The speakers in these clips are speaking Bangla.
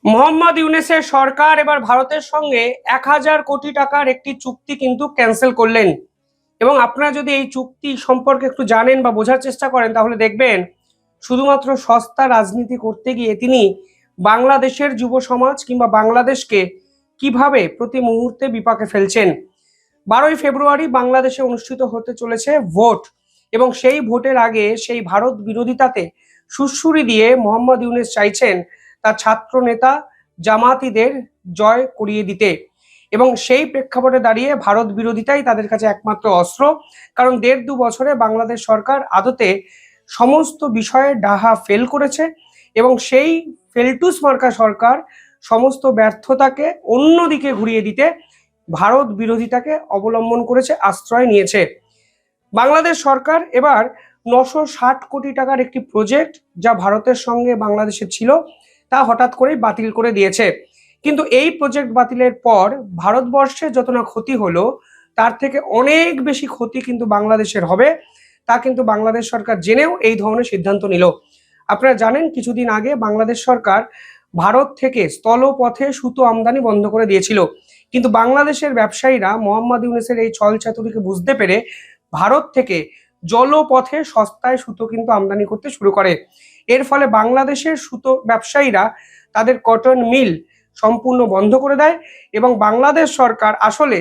মোহাম্মদ ইউনূসের সরকার এবার ভারতের সঙ্গে 1,000 কোটি টাকার একটি চুক্তি কিন্তু ক্যান্সেল করলেন। এবং আপনারা যদি এই চুক্তি সম্পর্কে একটু জানেন বা বোঝার চেষ্টা করেন তাহলে দেখবেন শুধুমাত্র সস্তা রাজনীতি করতে গিয়ে তিনি বাংলাদেশের যুব সমাজ কিংবা বাংলাদেশকে কিভাবে প্রতি মুহূর্তে বিপাকে ফেলছেন। 12ই ফেব্রুয়ারি বাংলাদেশে অনুষ্ঠিত হতে চলেছে ভোট, এবং সেই ভোটের আগে সেই ভারত বিরোধিতাতে সুড়সুড়ি দিয়ে মোহাম্মদ ইউনূস চাইছেন তার ছাত্র নেতা জামাতিদের জয় করিয়ে দিতে। এবং সেই প্রেক্ষাপটে দাঁড়িয়ে ভারত বিরোধিতাই তাদের কাছে একমাত্র অস্ত্র, কারণ 1.5-2 বছরে বাংলাদেশ সরকার আদতে সমস্ত বিষয়ে ডাহা ফেল করেছে, এবং সেই ফেলটুস মার্কা সরকার সমস্ত ব্যর্থতাকে অন্যদিকে ঘুরিয়ে দিতে ভারত বিরোধিতাকে অবলম্বন করেছে, আশ্রয় নিয়েছে। বাংলাদেশ সরকার এবার 960 কোটি টাকার একটি প্রজেক্ট যা ভারতের সঙ্গে বাংলাদেশের ছিল তা হঠাৎ করেই বাতিল করে দিয়েছে। কিন্তু এই প্রজেক্ট বাতিলের পর ভারতবর্ষে যত না ক্ষতি হলো তার থেকে অনেক বেশি ক্ষতি কিন্তু বাংলাদেশের হবে, তা কিন্তু বাংলাদেশ সরকার জেনেও এই ধরনের সিদ্ধান্ত নিল। আপনারা জানেন কিছুদিন আগে বাংলাদেশ সরকার ভারত থেকে স্থলপথে সুতো আমদানি বন্ধ করে দিয়েছিল, কিন্তু বাংলাদেশের ব্যবসায়ীরা মোহাম্মদ ইউনূসের এই ছলচাতুরিকে বুঝতে পেরে ভারত থেকে জলপথে সস্তায় সুতো কিন্তু আমদানি করতে শুরু করে। এর ফলে বাংলাদেশের সুতো ব্যবসায়ীরা তাদের কটন মিল সম্পূর্ণ বন্ধ করে দেয়, এবং বাংলাদেশ সরকার আসলে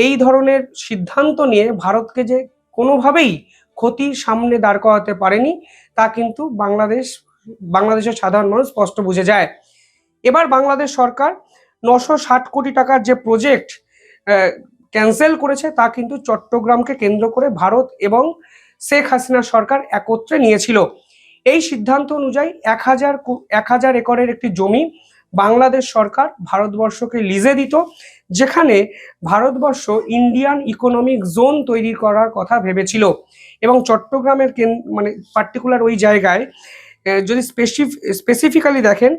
এই ধরনের সিদ্ধান্ত নিয়ে ভারতকে যে কোনোভাবেই ক্ষতির সামনে দাঁড় করাতে পারেনি তা কিন্তু বাংলাদেশের সাধারণ মানুষ স্পষ্ট বুঝে যায়। এবার বাংলাদেশ সরকার 960 কোটি টাকার যে প্রজেক্ট ক্যান্সেল করেছে তা কিন্তু চট্টগ্রামকে কেন্দ্র করে ভারত এবং শেখ হাসিনা সরকার একত্রে নিয়েছিল। এই সিদ্ধান্ত অনুযায়ী 1,000 একরের একটি জমি বাংলাদেশ সরকার ভারতবর্ষকে লিজে দিত, যেখানে ভারতবর্ষ ইন্ডিয়ান ইকোনমিক জোন তৈরি করার কথা ভেবেছিল। এবং চট্টগ্রামের মানে পার্টিকুলার ওই জায়গায় যদি স্পেসিফিক্যালি দেখেন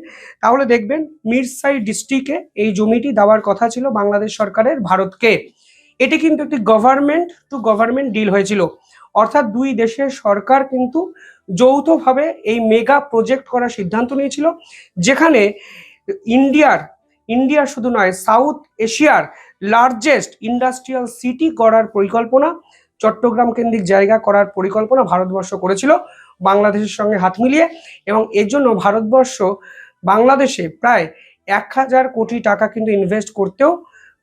তাহলে দেখবেন মিরসাই ডিস্ট্রিক্টে এই জমিটি দেওয়ার কথা ছিল বাংলাদেশ সরকারের ভারতকে। এটি কিন্তু একটি গভর্নমেন্ট টু গভর্নমেন্ট ডিল হয়েছিল, অর্থাৎ দুই দেশের সরকার কিন্তু যৌথভাবে এই মেগা প্রজেক্ট করার সিদ্ধান্ত নিয়েছিল, যেখানে ইন্ডিয়ার শুধু নয় সাউথ এশিয়ার লার্জেস্ট ইন্ডাস্ট্রিয়াল সিটি করার পরিকল্পনা, চট্টগ্রাম কেন্দ্রিক জায়গা করার পরিকল্পনা ভারতবর্ষ করেছিল বাংলাদেশের সঙ্গে হাত মিলিয়ে। এবং এর জন্য ভারতবর্ষ বাংলাদেশে প্রায় 1,000 কোটি টাকা কিন্তু ইনভেস্ট করতেও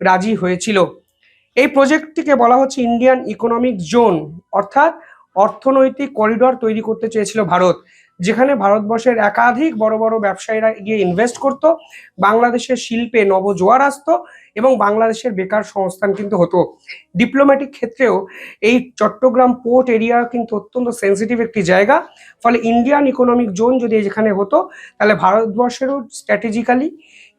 রাজি হয়েছিল। এই প্রজেক্টটিকে বলা হচ্ছে ইন্ডিয়ান ইকোনমিক জোন, অর্থাৎ অর্থনৈতিক করিডর তৈরি করতে চেয়েছিল ভারত, যেখানে ভারতবর্ষের একাধিক বড় বড় ব্যবসায়ীরা গিয়ে ইনভেস্ট করত, বাংলাদেশের শিল্পে নবজোয়ার আসতো এবং বাংলাদেশের বেকার সংস্থান কিন্তু হতো। ডিপ্লোম্যাটিক ক্ষেত্রেও এই চট্টগ্রাম পোর্ট এরিয়া কিন্তু অত্যন্ত সেন্সিটিভ একটি জায়গা, ফলে ইন্ডিয়ান ইকোনমিক জোন যদি এখানে হতো তাহলে ভারতবর্ষেরও স্ট্র্যাটেজিক্যালি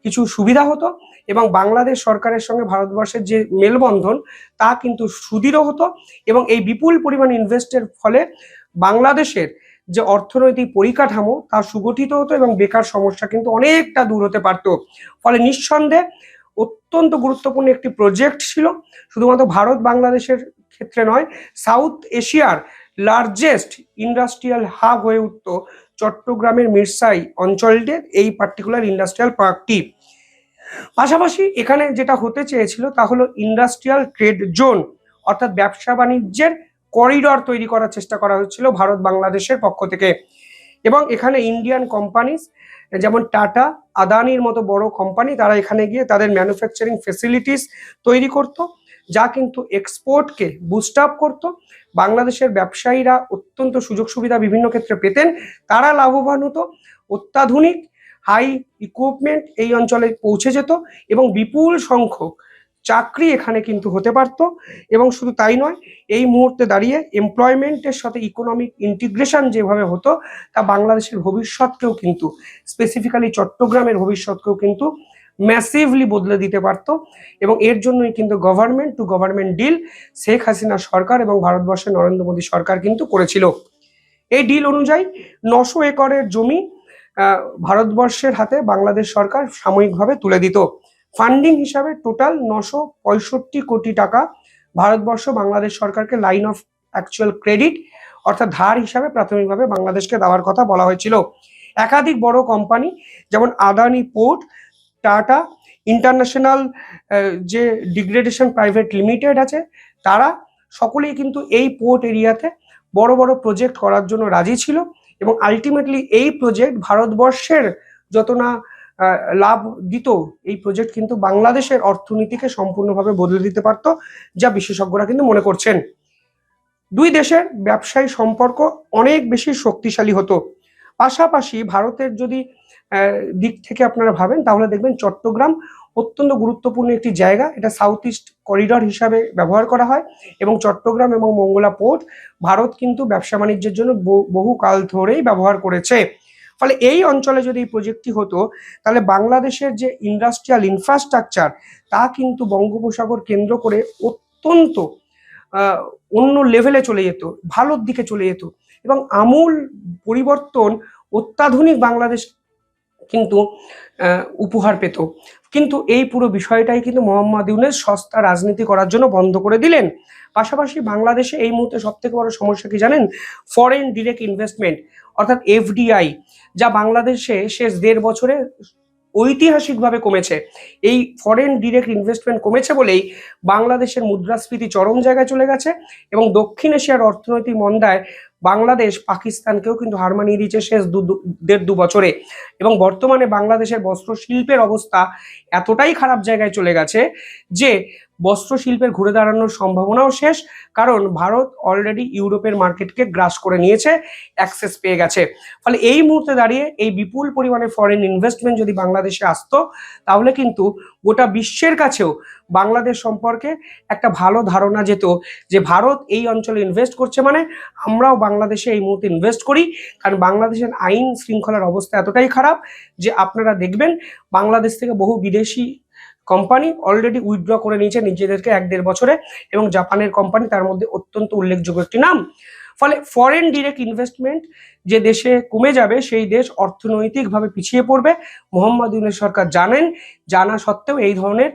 কিছু সুবিধা হতো, এবং বাংলাদেশ সরকারের সঙ্গে ভারতবর্ষের যে মেলবন্ধন তা কিন্তু সুদৃঢ় হতো, এবং এই বিপুল পরিমাণ ইনভেস্টের ফলে বাংলাদেশের যে অর্থনৈতিক পরিকাঠামো তা সুগঠিত হতো এবং বেকার সমস্যা কিন্তু অনেকটা দূর হতে পারত। ফলে নিঃসন্দেহে অত্যন্ত গুরুত্বপূর্ণ একটি প্রজেক্ট ছিল, শুধুমাত্র ভারত বাংলাদেশের ক্ষেত্রে নয়, সাউথ এশিয়ার লার্জেস্ট ইন্ডাস্ট্রিয়াল হাব হয়ে উঠত চট্টগ্রামের মিরসাই অঞ্চলটির এই পার্টিকুলার ইন্ডাস্ট্রিয়াল পার্কটি। পাশাপাশি এখানে যেটা হতে চেয়েছিল তা হলো ইন্ডাস্ট্রিয়াল ট্রেড জোন, অর্থাৎ ব্যবসা বাণিজ্যের করিডর তৈরি করার চেষ্টা করা হচ্ছিল ভারত বাংলাদেশের পক্ষ থেকে। এবং এখানে ইন্ডিয়ান কোম্পানিজ যেমন টাটা, আদানির মতো বড় কোম্পানি তারা এখানে গিয়ে তাদের ম্যানুফ্যাকচারিং ফেসিলিটিস তৈরি করত, যা কিন্তু এক্সপোর্টকে বুস্ট আপ করতো। বাংলাদেশের ব্যবসায়ীরা অত্যন্ত সুযোগ সুবিধা বিভিন্ন ক্ষেত্রে পেতেন, তারা লাভবান হতো, অত্যাধুনিক হাই ইকুইপমেন্ট এই অঞ্চলে পৌঁছে যেত, এবং বিপুল সংখ্যক চাকরি এখানে কিন্তু হতে পারত। এবং শুধু তাই নয়, এই মুহূর্তে দাঁড়িয়ে এমপ্লয়মেন্টের সাথে ইকোনমিক ইন্টিগ্রেশন যেভাবে হতো তা বাংলাদেশের ভবিষ্যৎকেও কিন্তু, স্পেসিফিক্যালি চট্টগ্রামের ভবিষ্যৎকেও কিন্তু ম্যাসিভলি বদলে দিতে পারত। এবং এর জন্যই কিন্তু government to government deal Sheikh Hasina সরকার এবং ভারতবর্ষের নরেন্দ্র মোদী সরকার কিন্তু করেছিল। এই ডিল অনুযায়ী 900 একরের জমি ভারতবর্ষের হাতে বাংলাদেশ সরকার সাময়িকভাবে তুলে দিত। ফান্ডিং হিসাবে টোটাল 965 কোটি টাকা ভারতবর্ষ বাংলাদেশ সরকারকে লাইন অফ অ্যাকচুয়াল ক্রেডিট অর্থাৎ ধার হিসাবে প্রাথমিকভাবে বাংলাদেশকে দেওয়ার কথা বলা হয়েছিল। একাধিক বড় কোম্পানি যেমন আদানি পোর্ট, টাটা ইন্টারন্যাশনাল যে ডিগ্রেডেশন প্রাইভেট লিমিটেড আছে, তারা সকলেই কিন্তু এই পোর্ট এরিয়াতে বড় বড় প্রজেক্ট করার জন্য রাজি ছিল। এবং আলটিমেটলি এই প্রজেক্ট ভারতবর্ষের যত না লাভ দিত, এই প্রজেক্ট কিন্তু বাংলাদেশের অর্থনীতিকে সম্পূর্ণভাবে বদলে দিতে পারত, যা বিশেষজ্ঞরা কিন্তু মনে করছেন। দুই দেশের ব্যবসায়ী সম্পর্ক অনেক বেশি শক্তিশালী হতো। পাশাপাশি ভারতের যদি দিক থেকে আপনারা ভাবেন, তাহলে দেখবেন চট্টগ্রাম অত্যন্ত গুরুত্বপূর্ণ একটি জায়গা। এটা সাউথ ইস্ট করিডর হিসাবে ব্যবহার করা হয় এবং চট্টগ্রাম এবং মঙ্গলা পোর্ট ভারত কিন্তু ব্যবসা বাণিজ্যের জন্য বহু কাল ধরেই ব্যবহার করেছে। ফলে এই অঞ্চলে যদি এই প্রজেক্টটি হতো, তাহলে বাংলাদেশের যে ইন্ডাস্ট্রিয়াল ইনফ্রাস্ট্রাকচার, তা কিন্তু বঙ্গোপসাগর কেন্দ্র করে অত্যন্ত অন্য লেভেলে চলে যেত, ভালোর দিকে চলে যেত এবং আমূল পরিবর্তন অত্যাধুনিক বাংলাদেশ কিন্তু উপহার পেত। কিন্তু এই পুরো বিষয়টাই কিন্তু মোহাম্মদ ইউনূস সস্তা রাজনীতি করার জন্য বন্ধ করে দিলেন। পাশাপাশি বাংলাদেশে এই মুহূর্তে সব থেকে বড় সমস্যা কি জানেন? ফরেন ডিরেক্ট ইনভেস্টমেন্ট অর্থাৎ এফডিআই, যা বাংলাদেশে শেষ 1.5 বছরে ঐতিহাসিকভাবে কমেছে। এই ফরেন ডিরেক্ট ইনভেস্টমেন্ট কমেছে বলেই বাংলাদেশের মুদ্রাস্ফীতি চরম জায়গায় চলে গেছে এবং দক্ষিণ এশিয়ার অর্থনৈতিক মন্দায় বাংলাদেশ পাকিস্তানকেও কিন্তু হার মানিয়ে দিয়েছে শেষ 1.5-2 বছরে। এবং বর্তমানে বাংলাদেশের বস্ত্র শিল্পের অবস্থা এতটাই খারাপ জায়গায় চলে গেছে যে বস্ত্র শিল্পের ঘুরে দাঁড়ানোর সম্ভাবনাও শেষ, কারণ ভারত অলরেডি ইউরোপের মার্কেটকে গ্রাস করে নিয়েছে, অ্যাক্সেস পেয়ে গেছে। ফলে এই মুহূর্তে দাঁড়িয়ে এই বিপুল পরিমাণে ফরেন ইনভেস্টমেন্ট যদি বাংলাদেশে আসতো, তাহলে কিন্তু গোটা বিশ্বের কাছেও বাংলাদেশ সম্পর্কে একটা ভালো ধারণা যেত যে ভারত এই অঞ্চলে ইনভেস্ট করছে, মানে আমরাও বাংলাদেশে এই মুহূর্তে ইনভেস্ট করি। কারণ বাংলাদেশের আইন শৃঙ্খলার অবস্থা এতটাই খারাপ যে আপনারা দেখবেন বাংলাদেশ থেকে বহু বিদেশি কোম্পানি অলরেডি উইথড্র করে নিয়েছে নিজেদেরকে 1-1.5 বছরে, এবং জাপানের কোম্পানি তার মধ্যে অত্যন্ত উল্লেখযোগ্য একটি নাম। ফলে ফরেন ডিরেক্ট ইনভেস্টমেন্ট যে দেশে কমে যাবে, সেই দেশ অর্থনৈতিকভাবে পিছিয়ে পড়বে। মোহাম্মদ ইউনূস সরকার জানা সত্ত্বেও এই ধরনের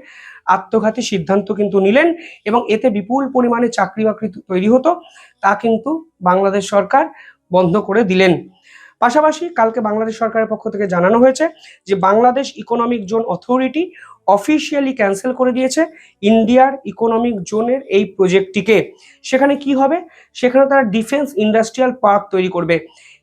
আত্মঘাতী সিদ্ধান্ত কিন্তু নিলেন এবং এতে বিপুল পরিমাণে চাকরি বাকরি তৈরি হতো, তা কিন্তু বাংলাদেশ সরকার বন্ধ করে দিলেন। পাশাপাশি কালকে বাংলাদেশ সরকারের পক্ষ থেকে জানানো হয়েছে যে Bangladesh economic zone authority officially cancel করে দিয়েছে ইন্ডিয়ার ইকোনমিক জোনের এই প্রজেক্টটিকে। সেখানে কি হবে? সেখানে তারা ডিফেন্স ইন্ডাস্ট্রিয়াল পার্ক তৈরি করবে।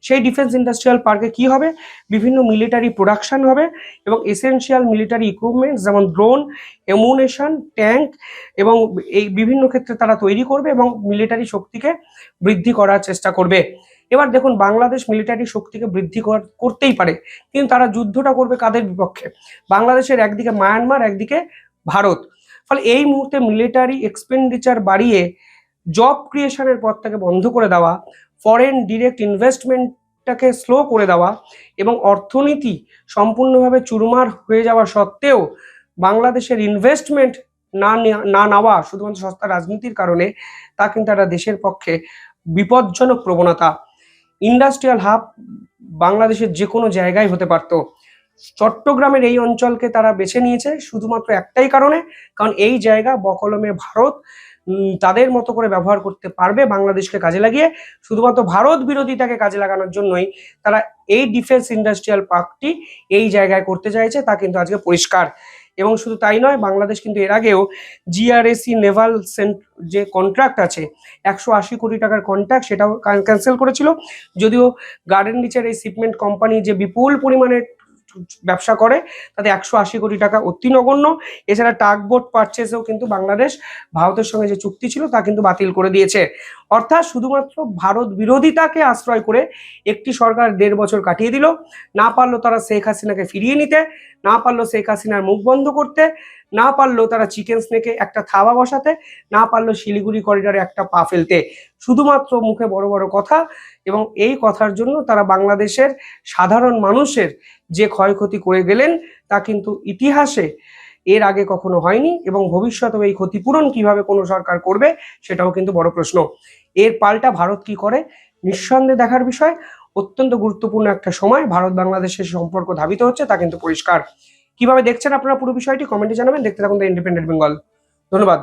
সেই ডিফেন্স ইন্ডাস্ট্রিয়াল পার্কে কি হবে? বিভিন্ন মিলিটারি প্রোডাকশন হবে এবং এসেনশিয়াল মিলিটারি ইকুইপমেন্টস যেমন ড্রোন, অ্যামুনেশন, ট্যাঙ্ক এবং এই বিভিন্ন ক্ষেত্রে তারা তৈরি করবে এবং মিলিটারি শক্তিকে বৃদ্ধি করার চেষ্টা করবে। এবার দেখুন, বাংলাদেশ মিলিটারি শক্তিকে বৃদ্ধি করতেই পারে, কিন্তু তারা যুদ্ধটা করবে কাদের বিপক্ষে? বাংলাদেশের একদিকে মায়ানমার, একদিকে ভারত। ফলে এই মুহূর্তে মিলিটারি এক্সপেন্ডিচার বাড়িয়ে জব ক্রিয়েশনের পথটাকে বন্ধ করে দেওয়া, ফরেন ডিরেক্ট ইনভেস্টমেন্টটাকে স্লো করে দেওয়া এবং অর্থনীতি সম্পূর্ণভাবে চুরমার হয়ে যাওয়া সত্ত্বেও বাংলাদেশের ইনভেস্টমেন্ট না নেওয়া শুধুমাত্র সস্তা রাজনীতির কারণে, তা কিন্তু একটা দেশের পক্ষে বিপজ্জনক প্রবণতা। ইন্ডাস্ট্রিয়াল হাব বাংলাদেশের যে কোনো জায়গায় হতে পারত। চট্টগ্রামের এই অঞ্চলকে তারা বেছে নিয়েছে শুধুমাত্র একটাই কারণে, কারণ এই জায়গা বকলমে ভারত তাদের মতো করে ব্যবহার করতে পারবে বাংলাদেশকে কাজে লাগিয়ে। শুধুমাত্র ভারত বিরোধিতাকে কাজে লাগানোর জন্যই তারা এই ডিফেন্স ইন্ডাস্ট্রিয়াল পার্কটি এই জায়গায় করতে চাইছে, তা কিন্তু আজকে পরিষ্কার। এবং শুধু তাই নয়, বাংলাদেশ কিন্তু এর আগেও জিআরএসি নেভাল যে কন্ট্রাক্ট আছে 180 কোটি টাকার কন্ট্রাক্ট, সেটাও ক্যান্সেল করেছিল। যদিও গার্ডেন রিচের এই শিপমেন্ট কোম্পানি যে বিপুল পরিমাণে ব্যবসা করে, তাতে 180 কোটি টাকা অতি নগণ্য। এছাড়া টাগবোট পারচেসেও কিন্তু বাংলাদেশ ভারতের সঙ্গে যে চুক্তি ছিল তা কিন্তু বাতিল করে দিয়েছে। অর্থাৎ শুধুমাত্র ভারত বিরোধিতাকে আশ্রয় করে একটি সরকার 1.5 বছর কাটিয়ে দিল। না পারলো তারা শেখ হাসিনাকে ফিরিয়ে নিতে, না পারলো শেখ হাসিনার মুখ বন্ধ করতে, না পারলো তারা চিকেন স্নেকে একটা থাবা বসাতে, না পারলো শিলিগুড়ি করিডোরে একটা পা ফেলতে। শুধুমাত্র মুখে বড় বড় কথা, এবং এই কথার জন্য তারা বাংলাদেশের সাধারণ মানুষের যে ক্ষয়ক্ষতি করে গেলেন, তা কিন্তু ইতিহাসে এর আগে কখনো হয়নি এবং ভবিষ্যতেও এই ক্ষতিপূরণ কিভাবে কোনো সরকার করবে সেটাও কিন্তু বড় প্রশ্ন। এর পাল্টা ভারত কি করে, নিঃসন্দেহে দেখার বিষয়। অত্যন্ত গুরুত্বপূর্ণ একটা সময় ভারত বাংলাদেশের সম্পর্ক ধাবিত হচ্ছে, তা কিন্তু পরিষ্কার। কিভাবে দেখছেন আপনারা পুরো বিষয়টি কমেন্টে জানাবেন। দেখতে থাকুন দ্য ইন্ডিপেন্ডেন্ট বেঙ্গল। ধন্যবাদ।